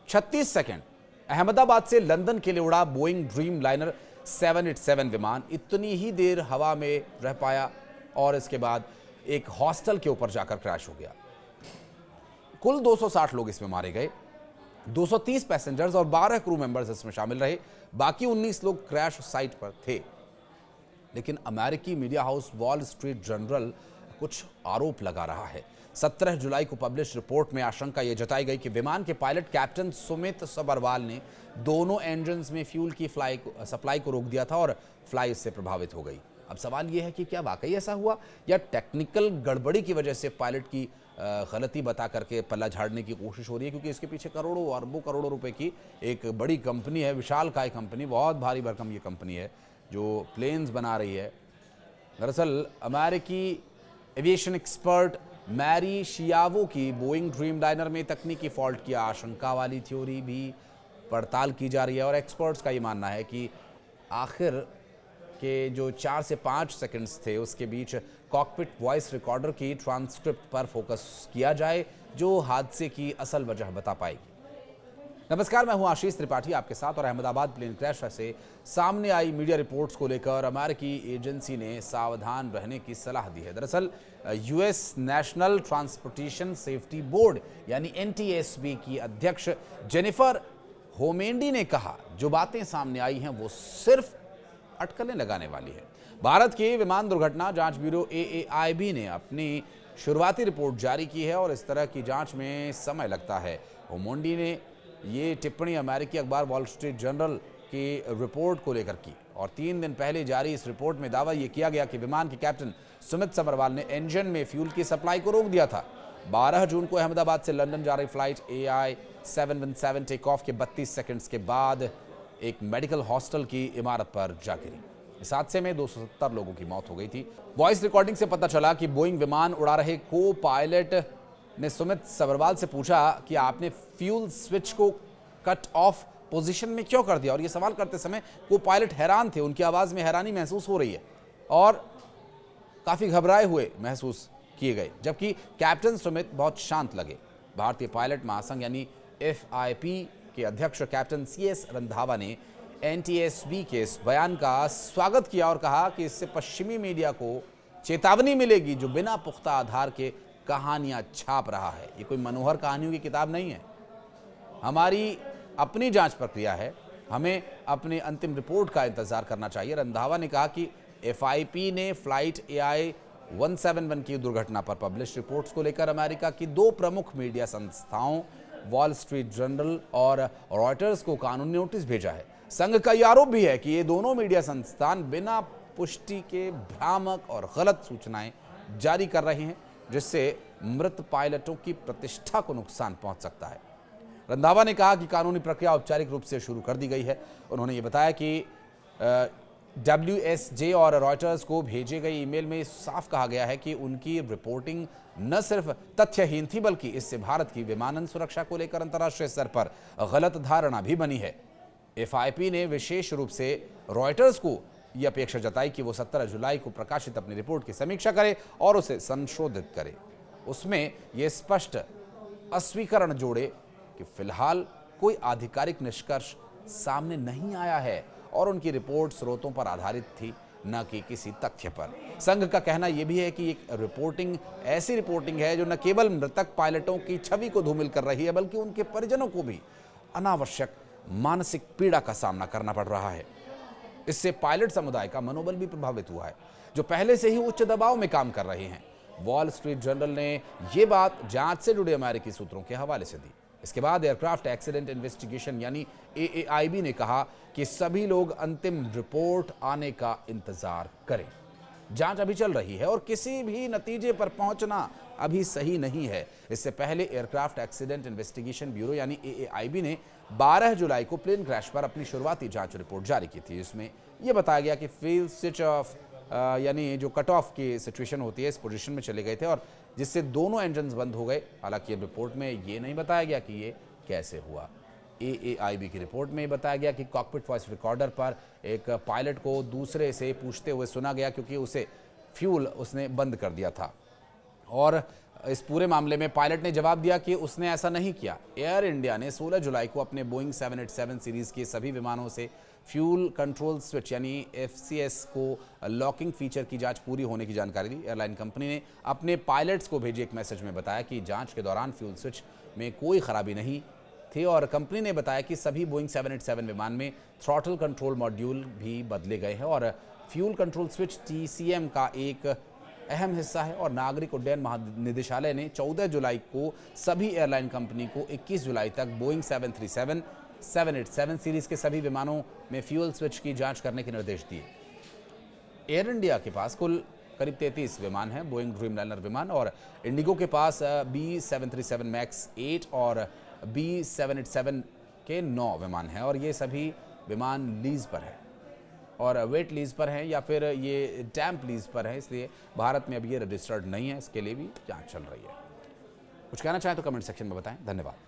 36 second Ahmedabad से London के लिए उड़ा बोइंग ड्रीम लाइनर 787 विमान इतनी ही देर हवा में रह पाया और इसके बाद एक हॉस्टल के ऊपर जाकर क्रैश हो गया। कुल 260 लोग इसमें मारे गए, 230 पैसेंजर्स और 12 क्रू मेंबर्स इसमें शामिल रहे। बाकी 19 लोग क्रैश साइट पर थे। लेकिन अमेरिकी media house wall street journal कुछ आरोप लगा रहा है। 17 जुलाई को पब्लिश रिपोर्ट में आशंका यह जताई गई कि विमान के पायलट कैप्टन सुमित सबरवाल ने दोनों इंजन्स में फ्यूल की सप्लाई को रोक दिया था और फ्लाई इससे प्रभावित हो गई। अब सवाल यह है कि क्या वाकई ऐसा हुआ या टेक्निकल गड़बड़ी की वजह से पायलट की गलती बता करके पल्ला झाड़ने की कोशिश हो रही है, क्योंकि इसके पीछे करोड़ों अरबों करोड़ों रुपए की एक बड़ी कंपनी है, विशालकाय कंपनी, बहुत भारी भरकम ये कंपनी है जो प्लेन्स बना रही है। दरअसल अमेरिकी एविएशन एक्सपर्ट मैरी शियावो की बोइंग ड्रीम लाइनर में तकनीकी फॉल्ट की आशंका वाली थ्योरी भी पड़ताल की जा रही है और एक्सपर्ट्स का ये मानना है कि आखिर के जो 4 से 5 सेकंड्स थे उसके बीच कॉकपिट वॉइस रिकॉर्डर की ट्रांसक्रिप्ट पर फोकस किया जाए जो हादसे की असल वजह बता पाएगी। नमस्कार, मैं हूं आशीष त्रिपाठी आपके साथ और अहमदाबाद प्लेन क्रैश से सामने आई मीडिया रिपोर्ट्स को लेकर अमेरिकी एजेंसी ने सावधान रहने की सलाह दी है। दरअसल US national transportation safety board यानी NTSB की अध्यक्ष जेनिफर होमेंडी ने कहा जो बातें सामने आई हैं वो सिर्फ अटकलें लगाने वाली है। भारत की विमान दुर्घटना जांच ब्यूरो AAIB ने अपनी शुरुआती रिपोर्ट जारी की है और इस तरह की जांच में समय लगता है। होमेंडी ने ये टिप्पणी अमेरिकी अखबार वॉल स्ट्रीट जर्नल की रिपोर्ट को लेकर की और 3 दिन पहले जारी इस रिपोर्ट में दावा यह किया गया कि विमान के कैप्टन सुमित सबरवाल ने इंजन में फ्यूल की सप्लाई को रोक दिया था। 12 जून को अहमदाबाद से लंदन जा रही फ्लाइट AI 717 टेक ऑफ के 32 सेकंड्स के बाद एक मेडिकल हॉस्टल की इमारत पर जा गिरी। इस हादसे में 270 लोगों की मौत हो गई थी। वॉइस रिकॉर्डिंग से पता चला कि बोइंग विमान उड़ा रहे को पायलट ने सुमित सबरवाल से पूछा कि आपने फ्यूल स्विच को कट ऑफ पोजीशन में क्यों कर दिया, और ये सवाल करते समय को पायलट हैरान थे। उनकी आवाज में हैरानी महसूस हो रही है और काफी घबराए हुए महसूस किए गए, जबकि कैप्टन सुमित बहुत शांत लगे। भारतीय पायलट महासंघ यानी FIP के अध्यक्ष कैप्टन CS रंधावा ने NTSB के इस बयान का स्वागत किया और कहा कि इससे पश्चिमी मीडिया को चेतावनी मिलेगी जो बिना पुख्ता आधार के कहानियां छाप रहा है। ये कोई मनोहर कहानियों की किताब नहीं है। हमारी अपनी जांच प्रक्रिया है, हमें अपने अंतिम रिपोर्ट का इंतजार करना चाहिए। रंधावा ने कहा कि FIP ने फ्लाइट AI 171 की दुर्घटना पर पब्लिश रिपोर्ट्स को लेकर अमेरिका की 2 प्रमुख मीडिया संस्थाओं वॉल स्ट्रीट जर्नल और रॉयटर्स को कानूनी नोटिस भेजा है। संघ का यह आरोप भी है कि ये दोनों मीडिया संस्थान बिना पुष्टि के भ्रामक और गलत सूचनाएं जारी कर रहे हैं, जिससे मृत पायलटों की प्रतिष्ठा को नुकसान पहुंच सकता है। रंधावा ने कहा कि कानूनी प्रक्रिया औपचारिक रूप से शुरू कर दी गई है। उन्होंने ये बताया कि WSJ और रॉयटर्स को भेजे गए ईमेल में साफ कहा गया है कि उनकी रिपोर्टिंग न सिर्फ तथ्यहीन थी बल्कि इससे भारत की विमानन सुरक्षा को लेकर अंतर्राष्ट्रीय स्तर पर गलत धारणा भी बनी है। FIP ने विशेष रूप से रॉयटर्स को यह अपेक्षा जताई कि वो 17 जुलाई को प्रकाशित अपनी रिपोर्ट की समीक्षा करे और उसे संशोधित करे। उसमें यह स्पष्ट अस्वीकरण जोड़े कि फिलहाल कोई आधिकारिक निष्कर्ष सामने नहीं आया है और उनकी रिपोर्ट स्रोतों पर आधारित थी, न कि किसी तथ्य पर। संघ का कहना यह भी है कि एक रिपोर्टिंग ऐसी रिपोर्टिंग है जो न केवल मृतक पायलटों की छवि को धूमिल कर रही है बल्कि उनके परिजनों को भी अनावश्यक मानसिक पीड़ा का सामना करना पड़ रहा है। इससे पायलट समुदाय का मनोबल भी प्रभावित हुआ है, जो पहले से ही उच्च दबाव में काम कर रहे हैं। वॉल स्ट्रीट जर्नल ने यह बात जांच से जुड़े अमेरिकी सूत्रों के हवाले से दी। इसके बाद एयरक्राफ्ट एक्सीडेंट इन्वेस्टिगेशन यानी AAIB ने कहा कि सभी लोग अंतिम रिपोर्ट आने का इंतजार करें। जांच अभी चल रही है और किसी भी नतीजे पर पहुंचना अभी सही नहीं है। इससे पहले एयरक्राफ्ट एक्सीडेंट इन्वेस्टिगेशन ब्यूरो यानी AAIB ने 12 जुलाई को प्लेन क्रैश पर अपनी शुरुआती जांच रिपोर्ट जारी की थी। इसमें यह बताया गया कि फ्यूल स्विच ऑफ यानी जो कट ऑफ की सिचुएशन होती है इस पोजीशन में चले गए थे और जिससे दोनों इंजन्स बंद हो गए। हालांकि रिपोर्ट में ये नहीं बताया गया कि ये कैसे हुआ। AAIB की रिपोर्ट में बताया गया कि कॉकपिट वॉइस रिकॉर्डर पर एक पायलट को दूसरे से पूछते हुए सुना गया क्योंकि उसे फ्यूल उसने बंद कर दिया था और इस पूरे मामले में पायलट ने जवाब दिया कि उसने ऐसा नहीं किया। एयर इंडिया ने 16 जुलाई को अपने बोइंग 787 सीरीज के सभी विमानों से फ्यूल कंट्रोल स्विच यानी एफसीएस को लॉकिंग फीचर की जांच पूरी होने की जानकारी दी। एयरलाइन कंपनी ने अपने पायलट्स को भेजे एक मैसेज में बताया कि जांच के दौरान फ्यूल स्विच में कोई खराबी नहीं थी और कंपनी ने बताया कि सभी बोइंग 787 विमान में थ्रॉटल कंट्रोल मॉड्यूल भी बदले गए हैं और फ्यूल कंट्रोल स्विच टीसीएम का एक अहम हिस्सा है। और नागरिक उड्डयन महानिदेशालय ने 14 जुलाई को सभी एयरलाइन कंपनी को 21 जुलाई तक बोइंग 737, 787 सीरीज के सभी विमानों में फ्यूल स्विच की जांच करने के निर्देश दिए। एयर इंडिया के पास कुल करीब 33 विमान हैं, बोइंग ड्रीमलाइनर विमान, और इंडिगो के पास B737 मैक्स 8 और B787 के 9 विमान हैं और ये सभी विमान लीज पर है और वेट लीज पर हैं या फिर ये डैम्प लीज पर है, इसलिए भारत में अब ये रजिस्टर्ड नहीं है। इसके लिए भी जांच चल रही है। कुछ कहना चाहें तो कमेंट सेक्शन में बताएं। धन्यवाद।